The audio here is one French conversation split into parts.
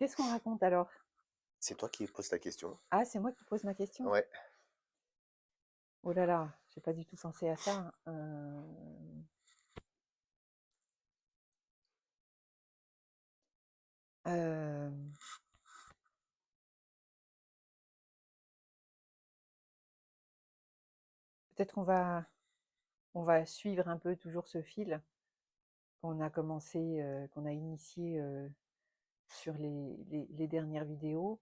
Qu'est-ce qu'on raconte alors? C'est toi qui poses la question. Ah, c'est moi qui pose ma question? Ouais. Oh là là, j'ai pas du tout pensé à ça. Hem, Peut-être on va suivre un peu toujours ce fil qu'on a commencé, qu'on a initié, sur les dernières vidéos.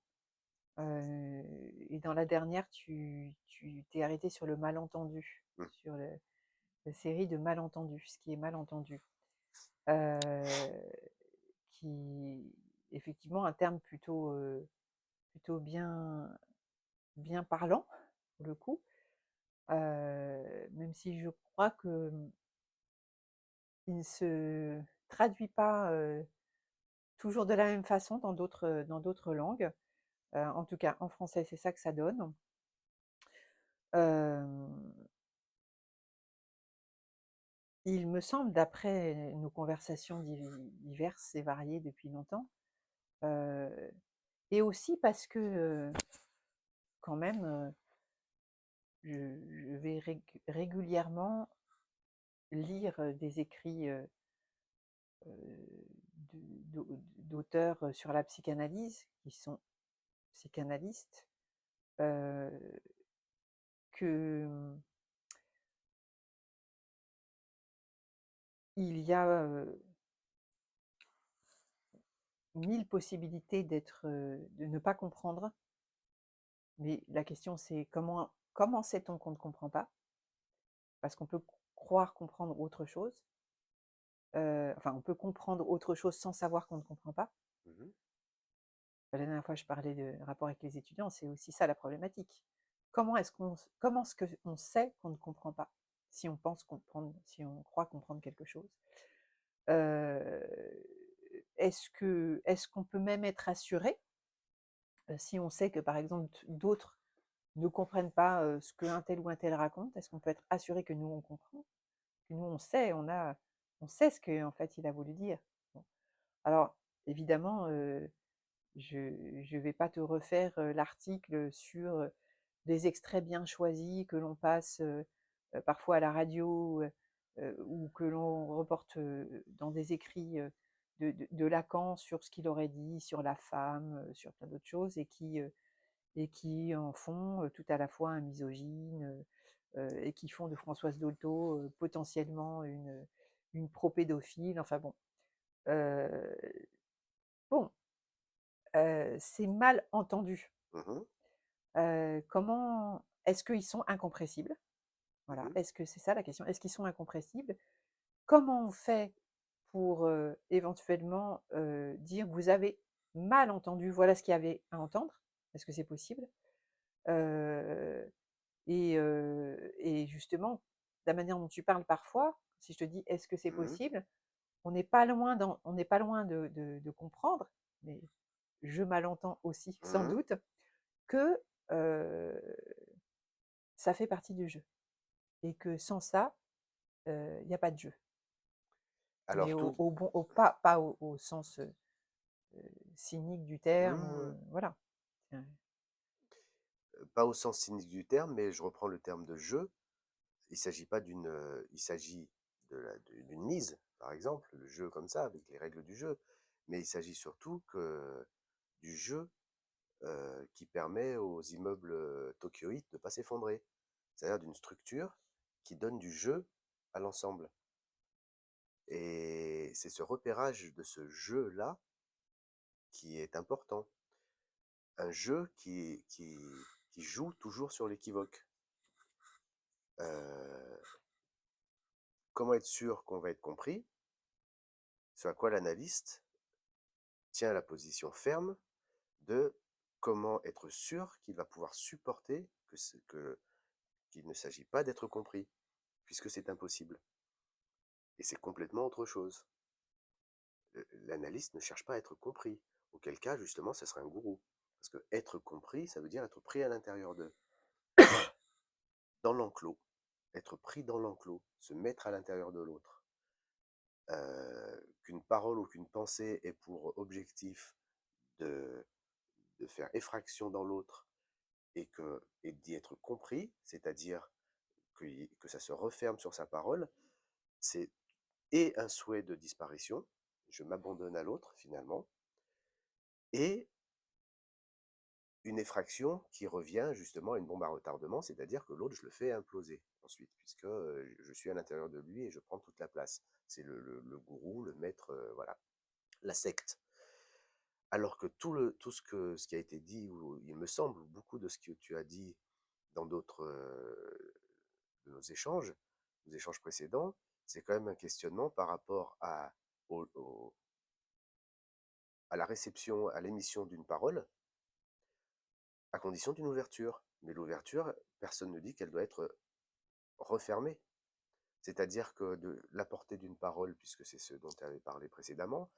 Et dans la dernière, tu t'es arrêté sur le malentendu, Mmh. sur la série de malentendus, ce qui est mal entendu. Heu, qui effectivement un terme plutôt bien parlant, pour le coup, même si je crois que, il ne se traduit pas, toujours de la même façon dans d'autres langues. En tout cas, en français, c'est ça que ça donne. Hem, il me semble, d'après nos conversations diverses et variées depuis longtemps, heu et aussi parce que, quand même, je vais régulièrement lire, des écrits, d'auteurs, sur la psychanalyse, qui sont psychanalystes, heu, que, il y a, 1000 possibilités de ne pas comprendre, mais la question c'est comment sait-on qu'on ne comprend pas? Parce qu'on peut croire comprendre autre chose, enfin on peut comprendre autre chose sans savoir qu'on ne comprend pas. Mmh. La dernière fois je parlais de rapport avec les étudiants, c'est aussi ça la problématique. Comment est-ce qu'on sait qu'on ne comprend pas? Si on pense comprendre, si on croit comprendre quelque chose? Heu, est-ce qu'on peut même être assuré, si on sait que par exemple d'autres ne comprennent pas, ce qu'un tel ou un tel raconte? Est-ce qu'on peut être assuré que nous on comprend? Que nous on sait ce qu'en fait il a voulu dire? Bon, alors évidemment, je vais pas te refaire, l'article sur, des extraits bien choisis que l'on passe, parfois à la radio, ou que l'on reporte, dans des écrits, de Lacan sur ce qu'il aurait dit sur la femme, sur plein d'autres choses et qui en font, tout à la fois un misogyne, et qui font de Françoise Dolto, potentiellement une pro-pédophile, enfin bon. Heu, bon, c'est mal entendu. Mmh. Comment est-ce qu'ils sont incompressibles? Voilà, Mmh. est-ce que c'est ça la question? Est-ce qu'ils sont incompressibles? Comment on fait pour, éventuellement, dire: «Vous avez mal entendu, voilà ce qu'il y avait à entendre»? Est-ce que c'est possible? Heu et justement, la manière dont tu parles parfois, si je te dis: «Est-ce que c'est Mmh. possible?» on n'est pas loin de comprendre, mais je malentends aussi sans Mmh. doute que, heu, ça fait partie du jeu et que sans ça, il y a pas de jeu. Mais Alors au tout au bon au pas au sens, cynique du terme ou, mmh, voilà. Heu, pas au sens cynique du terme, mais je reprends le terme de jeu. Il s'agit d'une mise, par exemple, le jeu comme ça, avec les règles du jeu. Mais il s'agit surtout que du jeu, qui permet aux immeubles, tokyoïtes de pas s'effondrer. C'est-à-dire d'une structure qui donne du jeu à l'ensemble. Et c'est ce repérage de ce jeu-là qui est important. Un jeu qui joue toujours sur l'équivoque. Heu, Comment être sûr qu'on va être compris? Ce à quoi l'analyste tient la position ferme de comment être sûr qu'il va pouvoir supporter qu'il ne s'agit pas d'être compris, puisque c'est impossible et c'est complètement autre chose. L'analyste ne cherche pas à être compris, auquel cas justement ce serait un gourou. Parce que être compris, ça veut dire être pris à l'intérieur d'eux, dans l'enclos, être pris dans l'enclos, se mettre à l'intérieur de l'autre. Qu'une parole ou qu'une pensée ait pour objectif de faire effraction dans l'autre et d'y être compris, c'est-à-dire que ça se referme sur sa parole, c'est et un souhait de disparition, je m'abandonne à l'autre finalement, et une effraction qui revient justement à une bombe à retardement, c'est-à-dire que l'autre, je le fais imploser ensuite, puisque je suis à l'intérieur de lui et je prends toute la place. C'est le gourou, le maître, voilà, la secte. Alors que ce qui a été dit, ou il me semble, beaucoup de ce que tu as dit dans d'autres de nos échanges précédents, c'est quand même un questionnement par rapport à la réception, à l'émission d'une parole, à condition d'une ouverture. Mais l'ouverture, personne ne dit qu'elle doit être refermée. C'est-à-dire que la portée d'une parole, puisque c'est ce dont tu avais parlé précédemment,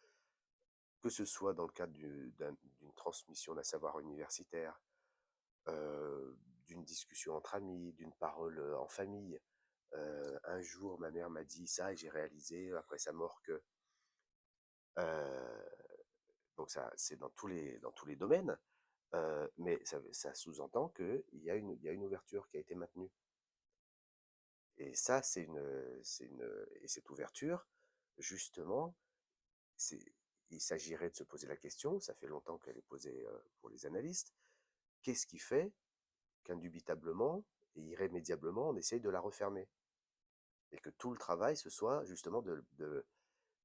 que ce soit dans le cadre d'une transmission d'un savoir universitaire, d'une discussion entre amis, d'une parole en famille. Un jour, ma mère m'a dit ça et j'ai réalisé après sa mort que... donc ça, c'est dans tous les domaines, mais ça sous-entend qu'il y a une ouverture qui a été maintenue. Et ça, et cette ouverture, justement, c'est, il s'agirait de se poser la question, ça fait longtemps qu'elle est posée pour les analystes, qu'est-ce qui fait qu'indubitablement et irrémédiablement, on essaye de la refermer? Et que tout le travail, ce soit justement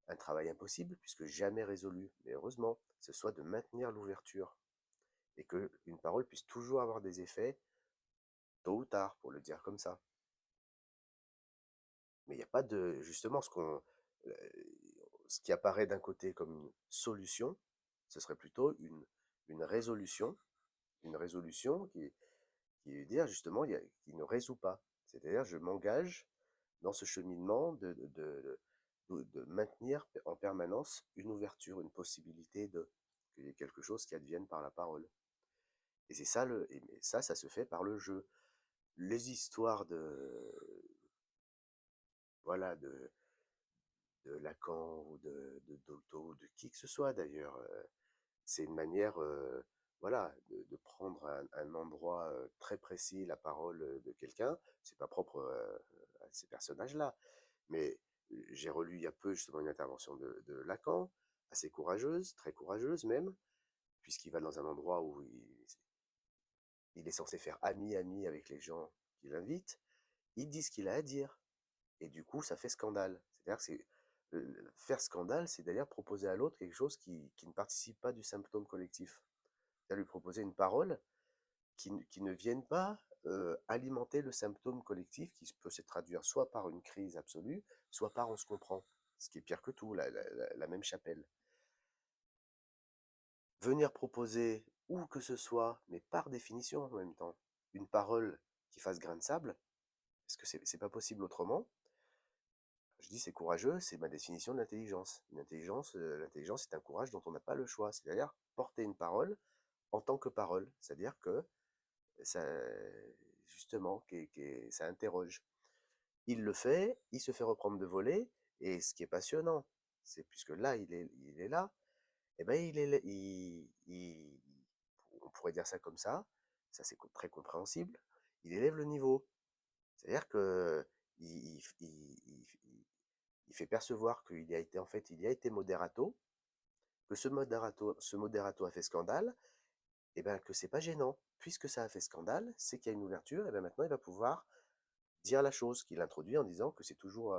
un travail impossible, puisque jamais résolu, mais heureusement, ce soit de maintenir l'ouverture. Et qu'une parole puisse toujours avoir des effets, tôt ou tard, pour le dire comme ça. Mais il n'y a pas de... Justement, ce qui apparaît d'un côté comme une solution, ce serait plutôt une résolution, une résolution qui veut dire justement, qui ne résout pas. C'est-à-dire, je m'engage dans ce cheminement de maintenir en permanence une ouverture, une possibilité qu'il y ait quelque chose qui advienne par la parole. Et c'est ça, ça se fait par le jeu. Les histoires voilà, de Lacan ou de Dolto ou de qui que ce soit d'ailleurs, c'est une manière, voilà, de prendre un endroit très précis, la parole de quelqu'un. C'est pas propre à ces personnages-là, mais j'ai relu il y a peu justement une intervention de Lacan, assez courageuse, très courageuse même, puisqu'il va dans un endroit où il est censé faire ami-ami avec les gens qu'il invite. Il dit ce qu'il a à dire, et du coup ça fait scandale. C'est-à-dire que faire scandale, c'est d'ailleurs proposer à l'autre quelque chose qui ne participe pas du symptôme collectif. C'est-à-dire lui proposer une parole qui ne vienne pas alimenter le symptôme collectif qui peut se traduire soit par une crise absolue, soit par on se comprend. Ce qui est pire que tout, la même chapelle. Venir proposer, où que ce soit, mais par définition en même temps, une parole qui fasse grain de sable, parce que c'est pas possible autrement. Je dis c'est courageux, c'est ma définition de l'intelligence. L'intelligence, c'est un courage dont on n'a pas le choix. C'est-à-dire porter une parole en tant que parole. C'est-à-dire que ça, justement, ça interroge. Il le fait, il se fait reprendre de voler, et ce qui est passionnant, c'est puisque là, il est là, et ben on pourrait dire ça comme ça c'est très compréhensible, il élève le niveau. C'est-à-dire que il fait percevoir qu'il a été, en fait, il y a été moderato, que ce moderato a fait scandale, et ben que c'est pas gênant. Puisque ça a fait scandale, c'est qu'il y a une ouverture, et ben maintenant il va pouvoir dire la chose qu'il introduit en disant que c'est toujours,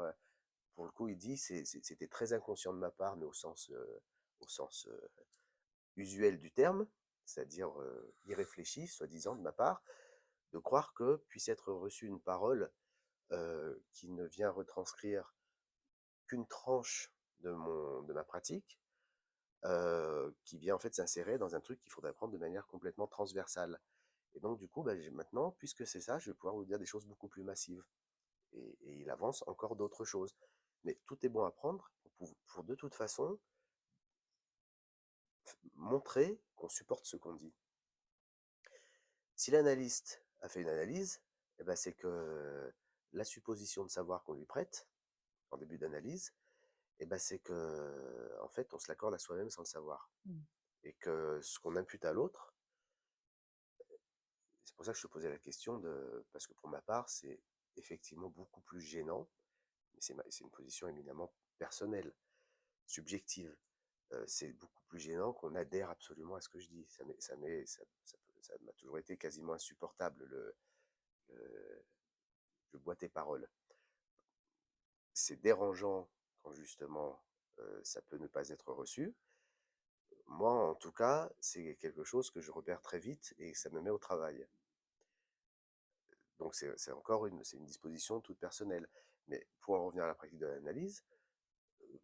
pour le coup, il dit, c'était très inconscient de ma part, mais au sens usuel du terme, c'est-à-dire irréfléchi, soi-disant de ma part, de croire que puisse être reçue une parole qui ne vient retranscrire qu'une tranche de ma pratique, qui vient en fait s'insérer dans un truc qu'il faudrait prendre de manière complètement transversale. Et donc du coup, bah, maintenant, puisque c'est ça, je vais pouvoir vous dire des choses beaucoup plus massives. Et il avance encore d'autres choses. Mais tout est bon à prendre pour de toute façon montrer qu'on supporte ce qu'on dit. Si l'analyste a fait une analyse, eh ben c'est que la supposition de savoir qu'on lui prête en début d'analyse, eh ben c'est que en fait on se l'accorde à soi-même sans le savoir. Mmh. et que ce qu'on impute à l'autre, c'est pour ça que je te posais la question parce que pour ma part, c'est effectivement beaucoup plus gênant, mais c'est une position éminemment personnelle, subjective. C'est beaucoup plus gênant qu'on adhère absolument à ce que je dis. Ça m'a toujours été quasiment insupportable, le je bois tes paroles. C'est dérangeant quand justement, ça peut ne pas être reçu. Moi, en tout cas, c'est quelque chose que je repère très vite et ça me met au travail. Donc c'est une disposition toute personnelle. Mais pour en revenir à la pratique de l'analyse,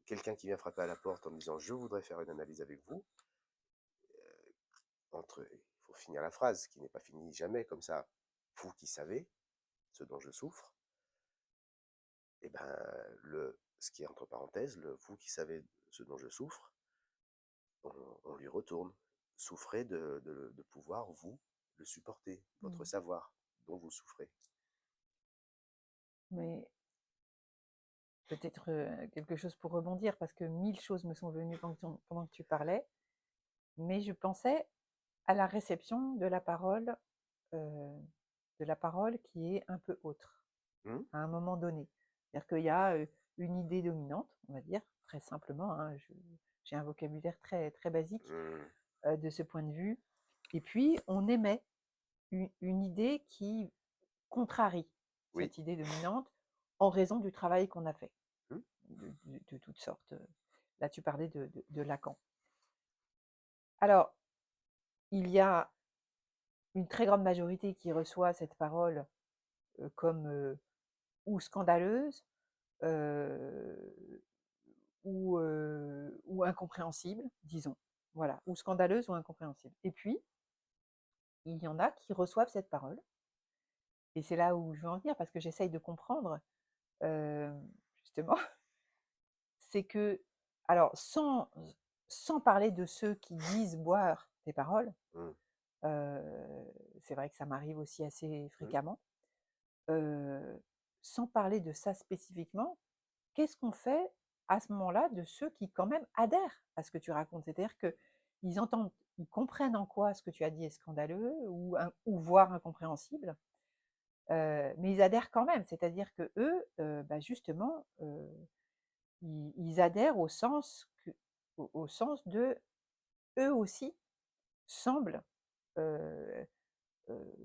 quelqu'un qui vient frapper à la porte en me disant: «Je voudrais faire une analyse avec vous», il faut finir la phrase qui n'est pas finie jamais comme ça. «Vous qui savez ce dont je souffre», et ben, ce qui est entre parenthèses, le «vous qui savez ce dont je souffre», on lui retourne. Souffrez de pouvoir, vous, le supporter, votre Mmh. savoir dont vous souffrez. Mais peut-être, quelque chose pour rebondir parce que 1000 choses me sont venues pendant que tu parlais, mais je pensais à la réception heu, de la parole qui est un peu autre, Mmh. à un moment donné. C'est-à-dire qu'il y a, une idée dominante, on va dire, très simplement, hein, j'ai un vocabulaire très très basique, Mmh. de ce point de vue et puis on émet une idée qui contrarie Oui. cette idée dominante en raison du travail qu'on a fait, Mmh. de toutes sortes, là tu parlais de Lacan. Alors, il y a une très grande majorité qui reçoit cette parole, comme, ou scandaleuse, heu, ou incompréhensible, disons. Voilà, ou scandaleuse ou incompréhensible. Et puis, il y en a qui reçoivent cette parole, et c'est là où je veux en venir parce que j'essaye de comprendre, justement, c'est que, alors sans parler de ceux qui disent boire tes paroles, Mmh. c'est vrai que ça m'arrive aussi assez Mmh. fréquemment, heu, sans parler de ça spécifiquement, qu'est-ce qu'on fait à ce moment-là de ceux qui quand même adhèrent à ce que tu racontes? C'est-à-dire qu'ils entendent, ils comprennent en quoi ce que tu as dit est scandaleux ou voire incompréhensible, mais ils adhèrent quand même. C'est-à-dire qu'eux, bah, justement, ils adhèrent au sens de eux aussi semblent, heu heu,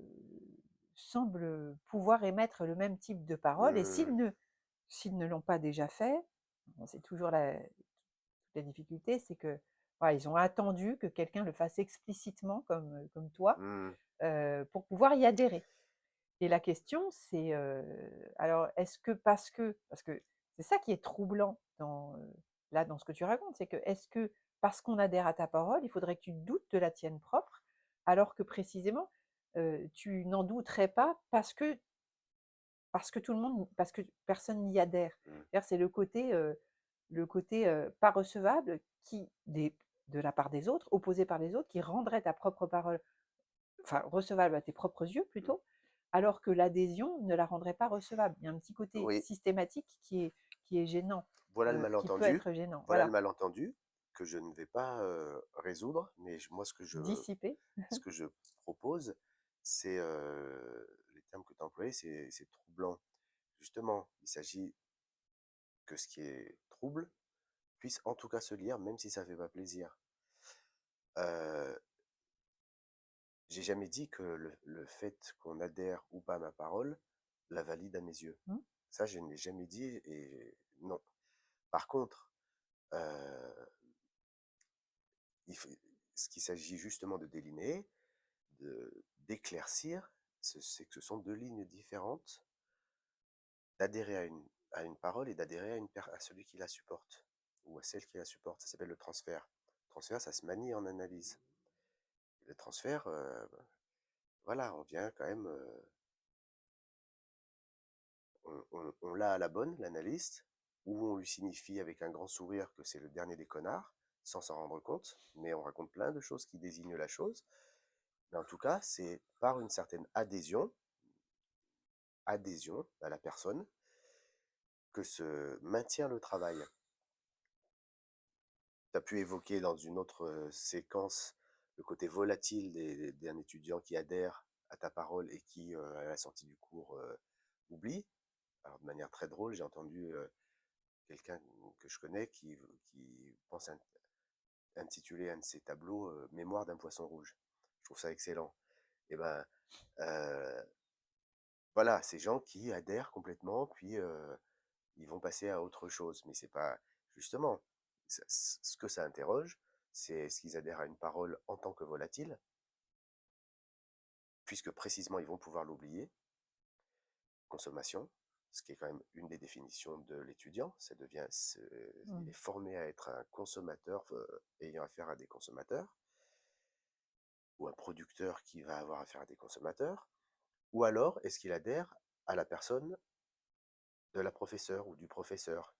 semblent pouvoir émettre le même type de parole, et Mmh. s'ils ne l'ont pas déjà fait, bon, c'est toujours la difficulté, c'est que, voilà, ils ont attendu que quelqu'un le fasse explicitement comme toi, Mmh. pour pouvoir y adhérer. Et la question c'est, alors est-ce que parce que c'est ça qui est troublant là, dans ce que tu racontes, c'est que est-ce que parce qu'on adhère à ta parole, il faudrait que tu doutes de la tienne propre, alors que précisément, tu n'en douterais pas parce que personne n'y adhère. Mmh. C'est-à-dire c'est le côté, pas recevable de la part des autres, opposé par les autres, qui rendrait ta propre parole, enfin recevable à tes propres yeux Mmh. plutôt, alors que l'adhésion ne la rendrait pas recevable. Il y a un petit côté Oui, systématique qui est gênant, voilà le qui peut malentendu. être gênant. Voilà le Voilà, malentendu que je ne vais pas, résoudre, mais moi dissiper. ce que je propose, c'est, les termes que tu as employés, c'est troublant. Justement, il s'agit que ce qui est trouble puisse en tout cas se lire, même si ça fait pas plaisir. Heu, j'ai jamais dit que le fait qu'on adhère ou pas à ma parole la valide à mes yeux. Mmh, Ça, je ne l'ai jamais dit et non. Par contre, heu, il faut ce qu'il s'agit justement de delinéer, d'éclaircir, c'est que ce sont 2 lignes différentes, d'adhérer à une parole et d'adhérer à celui qui la supporte ou à celle qui la supporte. Ça s'appelle le transfert. Le transfert, ça se manie en analyse. Le transfert, voilà, on vient quand même, on l'a à la bonne, l'analyste, ou on lui signifie avec un grand sourire que c'est le dernier des connards, sans s'en rendre compte, mais on raconte plein de choses qui désignent la chose. Mais en tout cas, c'est par une certaine adhésion à la personne, que se maintient le travail. tu as pu évoquer dans une autre, séquence le côté volatile d'un étudiant qui adhère à ta parole et qui, à la sortie du cours, oublie. Alors de manière très drôle, j'ai entendu, quelqu'un que je connais qui pense intituler un de ses tableaux, «Mémoire d'un poisson rouge». Je trouve ça excellent. Et ben, heu, voilà, ces gens qui adhèrent complètement, puis, ils vont passer à autre chose. Mais c'est pas justement, ce que ça interroge, c'est est-ce qu'ils adhèrent à une parole en tant que volatile, puisque précisément ils vont pouvoir l'oublier, consommation, ce qui est quand même une des définitions de l'étudiant, ça devient il Mmh. est formé à être un consommateur, ayant affaire à des consommateurs, ou un producteur qui va avoir affaire à des consommateurs, ou alors est-ce qu'il adhère à la personne de la professeure ou du professeur.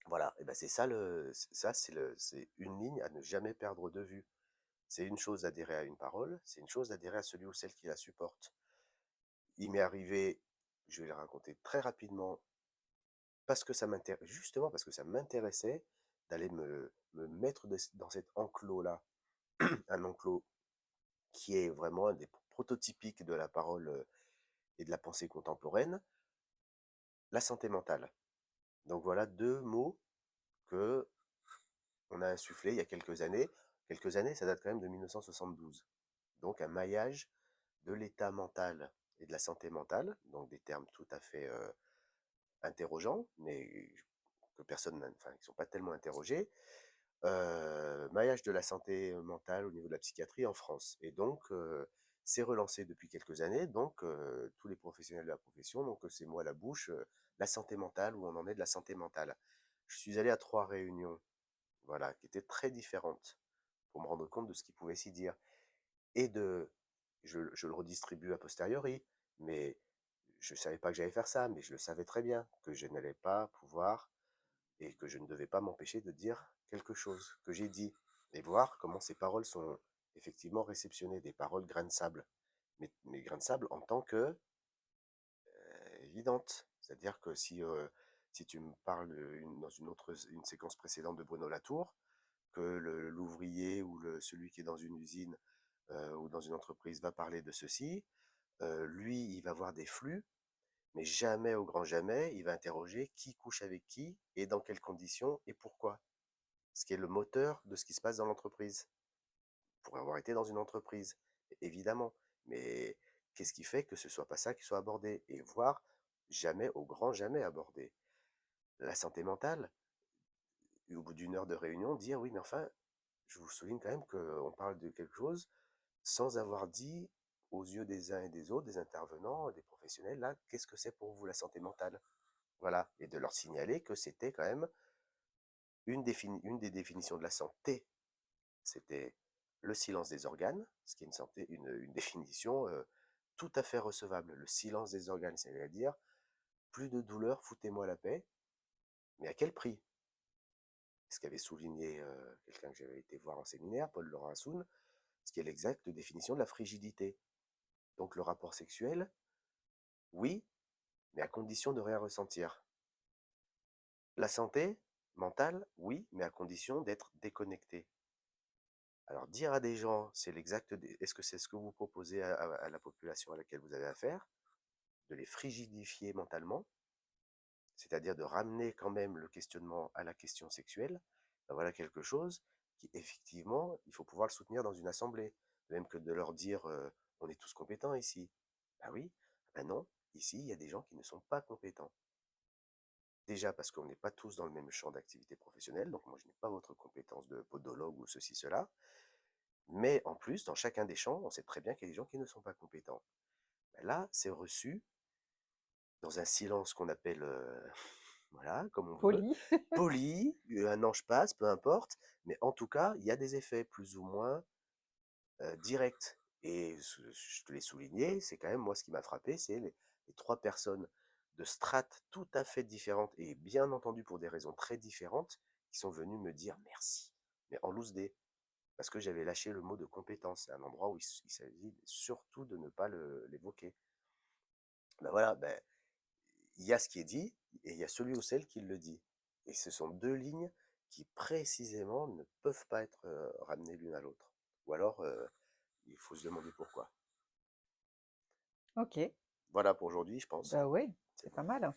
Voilà, et ben c'est ça ça c'est une ligne à ne jamais perdre de vue. C'est une chose d'adhérer à une parole, c'est une chose d'adhérer à celui ou celle qui la supporte. Il m'est arrivé, je vais le raconter très rapidement, parce que ça m'intéresse, justement parce que ça m'intéressait d'aller me mettre dans cet enclos-là, un enclos qui est vraiment un des prototypiques de la parole et de la pensée contemporaine, la santé mentale. Donc voilà deux mots que on a insufflé il y a quelques années. Quelques années, ça date quand même de 1972. Donc un maillage de l'état mental et de la santé mentale, donc des termes tout à fait interrogeants, mais que personne, enfin, qui ne sont pas tellement interrogés. Maillage de la santé mentale au niveau de la psychiatrie en France. Et donc, c'est relancé depuis quelques années. Donc, tous les professionnels de la profession, donc c'est moi à la bouche, la santé mentale, où on en est de la santé mentale. Je suis allé à 3 réunions, voilà, qui étaient très différentes, pour me rendre compte de ce qui pouvait s'y dire. Et je le redistribue a posteriori, mais je ne savais pas que j'allais faire ça, mais je le savais très bien, que je n'allais pas pouvoir et que je ne devais pas m'empêcher de dire quelque chose que j'ai dit et voir comment ces paroles sont effectivement réceptionnées, des paroles grains de sable. Mais grains de sable en tant que évidente. C'est-à-dire que si tu me parles dans une séquence précédente de Bruno Latour, que l'ouvrier ou celui qui est dans une usine ou dans une entreprise va parler de ceci, lui, il va voir des flux, mais jamais au grand jamais, il va interroger qui couche avec qui et dans quelles conditions et pourquoi. Ce qui est le moteur de ce qui se passe dans l'entreprise. Pour avoir été dans une entreprise, évidemment. Mais qu'est-ce qui fait que ce soit pas ça qui soit abordé? Et voire jamais, au grand jamais abordé. La santé mentale, et au bout d'une heure de réunion, dire oui, mais enfin, je vous souligne quand même qu'on parle de quelque chose sans avoir dit aux yeux des uns et des autres, des intervenants, des professionnels, là, qu'est-ce que c'est pour vous la santé mentale? Voilà. Et de leur signaler que c'était quand même une des définitions de la santé, c'était le silence des organes, ce qui est une définition tout à fait recevable. Le silence des organes, c'est-à-dire plus de douleur, foutez-moi la paix, mais à quel prix? Ce qu'avait souligné quelqu'un que j'avais été voir en séminaire, Paul Laurent Assoun, ce qui est l'exacte définition de la frigidité. Donc le rapport sexuel, oui, mais à condition de rien ressentir. La santé mentale, oui, mais à condition d'être déconnecté. Alors dire à des gens, est-ce que c'est ce que vous proposez à la population à laquelle vous avez affaire, de les frigidifier mentalement, c'est-à-dire de ramener quand même le questionnement à la question sexuelle, ben voilà quelque chose qui, effectivement, il faut pouvoir le soutenir dans une assemblée. De même que de leur dire on est tous compétents ici. Ben oui, ben non, ici, il y a des gens qui ne sont pas compétents. Déjà parce qu'on n'est pas tous dans le même champ d'activité professionnelle, donc moi je n'ai pas votre compétence de podologue ou ceci, cela. Mais en plus, dans chacun des champs, on sait très bien qu'il y a des gens qui ne sont pas compétents. Ben là, c'est reçu dans un silence qu'on appelle, voilà, comme on veut, Poli. poli, un ange passe, peu importe, mais en tout cas, il y a des effets plus ou moins directs. Et je te l'ai souligné, c'est quand même moi ce qui m'a frappé, c'est les trois personnes de strates tout à fait différentes et bien entendu pour des raisons très différentes qui sont venues me dire merci, mais en loose day, parce que j'avais lâché le mot de compétence. C'est un endroit où il s'agit surtout de ne pas l'évoquer. Ben voilà, ben, il y a ce qui est dit et il y a celui ou celle qui le dit. Et ce sont deux lignes qui précisément ne peuvent pas être, ramenées l'une à l'autre. Ou alors, il faut se demander pourquoi. OK. Voilà pour aujourd'hui, je pense. Bah, ouais, C'est c'est bon. pas mal.